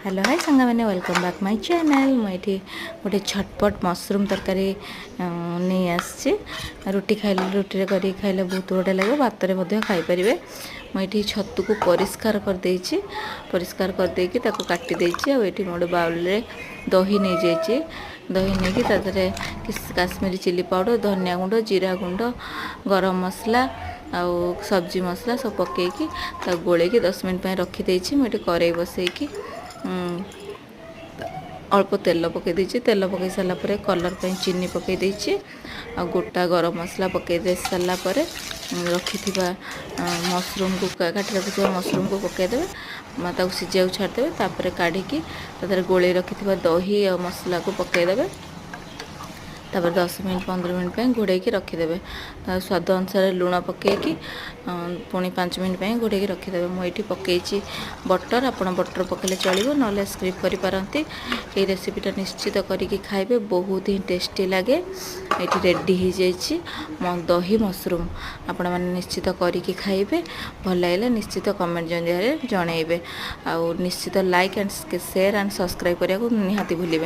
Hello hi सांग मैंने welcome back my channel मुझे गोटे झटपट मशरूम तरकारी नहीं आसी रुटी खाइले रुटी कर खाइले बहुत बढ़िया लगे भात में खाईपर मुझे छतु को परिष्कार करदे काटी ये मोटे बाउल दही नहीं जाइए दही नहीं कि काश्मीरी चिली पाउडर धनिया गुंड जीरा गुंड गरम मसला आउ सब्जी मसला सब पकईकी गोलेकी 10 मिनट रखीदे मुझे कड़े बसईकी अल्प तेल पकई देछि तेल पकई सारा पर कलर पे चीनी पकई देछि आ गोटा गरम मसला पकई दे सारा पर रखिथिबा मशरूम को काटी रखिथिबा मशरूम को पकई देबे माता को सिजिया छाड़देबे तापर काढ़िकी तादर गोले रखिथिबा दही और मसला को पकई देबे तापर 10 मिनट 15 मिनट घोड़े रखीदे स्वाद अनुसार लुण पकईकी पुणी 5 मिनट घोड़े रखीदे मुझे पकई बटर आप बटर पकड़े चलो ना स्क्रिप करें ये रेसिपीटा निश्चित करके खाइबे बहुत ही टेस्टी लगे ये रेडी हो जाइए दही मशरूम आपण मैंने निश्चित करके खाइबे भल लगे निश्चित कमेंट जरिए जनइबे आ निश्चित like and share and subscribe करने को निहाती भूलिबे।